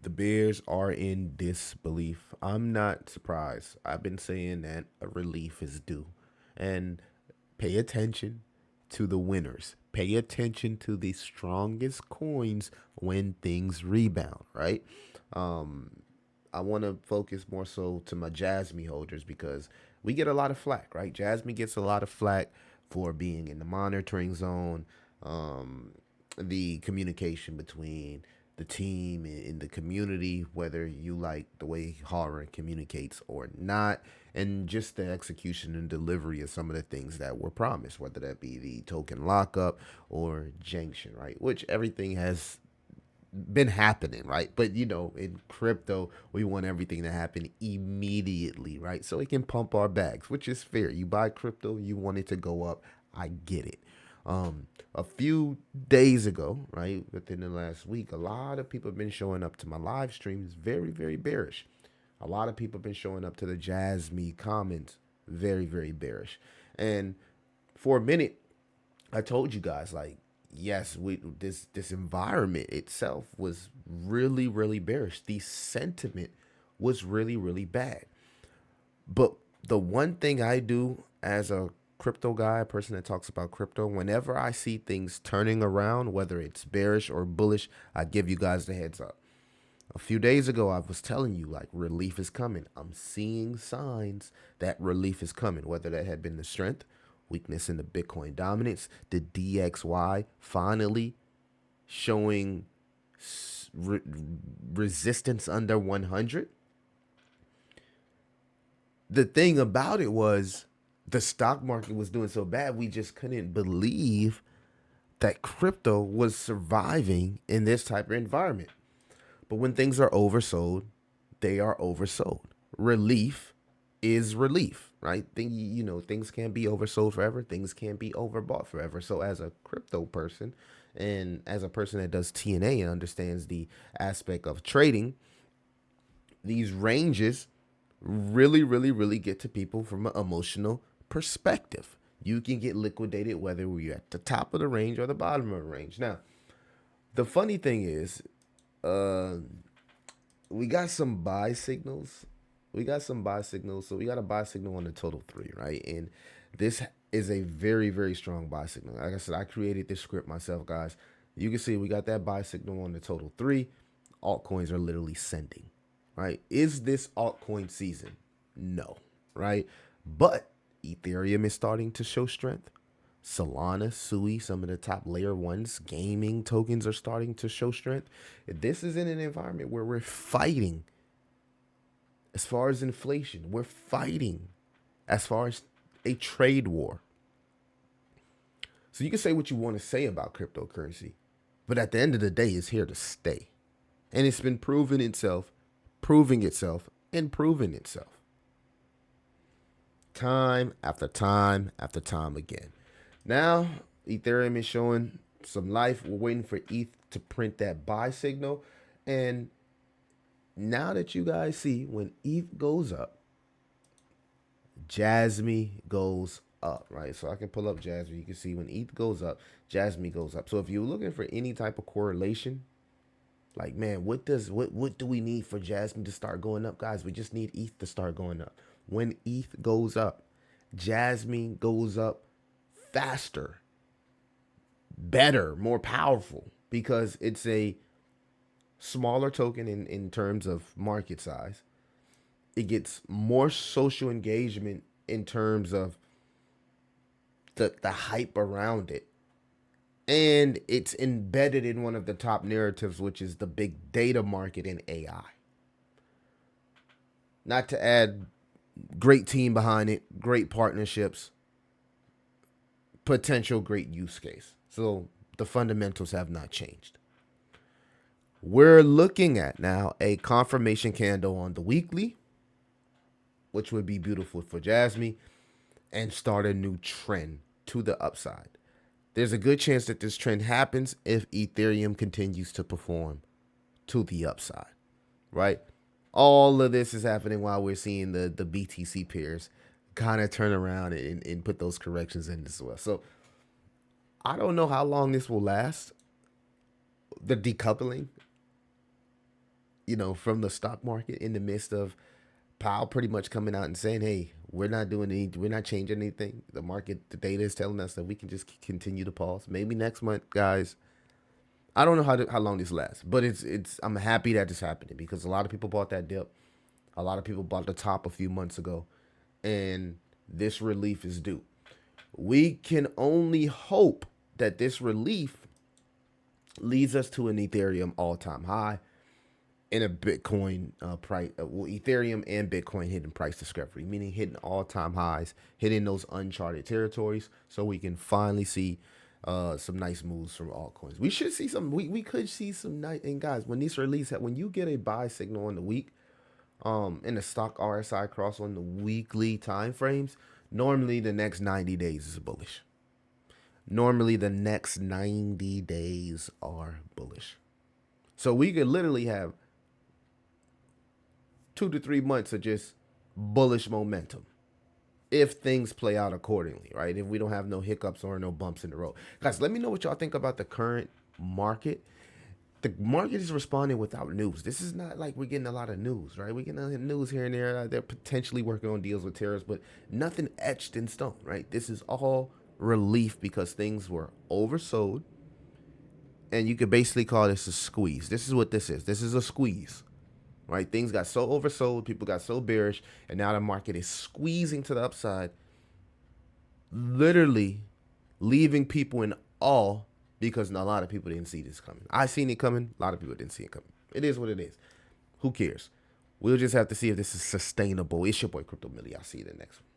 The Bears are in disbelief. I'm not surprised. I've been saying that a relief is due. And pay attention to the winners. Pay attention to the strongest coins when things rebound, right? Um, I want to focus more so to my Jasmy holders because we get a lot of flack, right? Jasmy gets a lot of flack for being in the monitoring zone, um, the communication between the team and the community, whether you like the way horror communicates or not, and just the execution and delivery of some of the things that were promised, whether that be the token lockup or Junction, right? Which everything has been happening, right? But in crypto, we want everything to happen immediately, right? So it can pump our bags, which is fair. You buy crypto, you want it to go up. I get it. A few days ago, right, within the last week, a lot of people have been showing up to my live streams very, very bearish. A lot of people have been showing up to the Jasmy comments very, very bearish. And for a minute, I told you guys like, yes, we this environment itself was really, really bearish. The sentiment was really, really bad. But the one thing I do as a crypto guy, a person that talks about crypto, whenever I see things turning around, whether it's bearish or bullish, I give you guys the heads up. A few days ago, I was telling you like relief is coming. I'm seeing signs that relief is coming, whether that had been the strength, weakness in the Bitcoin dominance, the DXY finally showing re- resistance under 100. The thing about it was the stock market was doing so bad, we just couldn't believe that crypto was surviving in this type of environment. But when things are oversold, they are oversold. Relief is relief, right? Things can't be oversold forever. Things can't be overbought forever. So as a crypto person and as a person that does TNA and understands the aspect of trading, these ranges really, really, really get to people from an emotional perspective. You can get liquidated whether you're at the top of the range or the bottom of the range. Now, the funny thing is, uh, we got some buy signals. We got some buy signals. So we got a buy signal on the total three, right? And this is a very, very strong buy signal. Like I said, I created this script myself, guys. You can see we got that buy signal on the total three. Altcoins are literally sending, right? Is this altcoin season? No, right? But Ethereum is starting to show strength. Solana, Sui, some of the top layer ones, gaming tokens are starting to show strength. This is in an environment where we're fighting as far as inflation. We're fighting as far as a trade war. So you can say what you want to say about cryptocurrency, but at the end of the day, it's here to stay. And it's been proving itself, and proving itself. Time after time after time again. Now, Ethereum is showing some life. We're waiting for ETH to print that buy signal. And now that you guys see when ETH goes up, Jasmy goes up, right? So I can pull up Jasmy. You can see when ETH goes up, Jasmy goes up. So if you're looking for any type of correlation, like man, what do we need for Jasmy to start going up, guys? We just need ETH to start going up. When ETH goes up, Jasmy goes up faster, better, more powerful because it's a smaller token in terms of market size. It gets more social engagement in terms of the hype around it. And it's embedded in one of the top narratives, which is the big data market in AI. Not to add great team behind it, great partnerships, potential great use case. So the fundamentals have not changed. We're looking at now a confirmation candle on the weekly, which would be beautiful for Jasmy, and start a new trend to the upside. There's a good chance that this trend happens if Ethereum continues to perform to the upside, right? All of this is happening while we're seeing the BTC pairs kind of turn around and put those corrections in as well. So I don't know how long this will last. The decoupling, from the stock market in the midst of Powell pretty much coming out and saying, "Hey, we're not changing anything. The market, the data is telling us that we can just continue to pause. Maybe next month, guys. I don't know how long this lasts, but I'm happy that it's happening because a lot of people bought that dip. A lot of people bought the top a few months ago, and this relief is due. We can only hope that this relief leads us to an Ethereum all-time high and a Bitcoin price. Ethereum and Bitcoin hitting price discovery, meaning hitting all-time highs, hitting those uncharted territories, so we can finally see some nice moves from altcoins. We should see some. We could see some nice. And guys, when these release, when you get a buy signal on the week, in the stock RSI cross on the weekly time frames, normally the next 90 days is bullish. Normally the next 90 days are bullish. So we could literally have 2 to 3 months of just bullish momentum if things play out accordingly, right? If we don't have no hiccups or no bumps in the road. Guys, let me know what y'all think about the current market. The market is responding without news. This is not like we're getting a lot of news, right? We're getting a news here and there. They're potentially working on deals with tariffs, but nothing etched in stone, right? This is all relief because things were oversold. And you could basically call this a squeeze. This is what this is. This is a squeeze, right? Things got so oversold, people got so bearish, and now the market is squeezing to the upside, literally leaving people in awe because a lot of people didn't see this coming. I seen it coming. A lot of people didn't see it coming. It is what it is. Who cares? We'll just have to see if this is sustainable. It's your boy Crypto Millie. I'll see you in the next one.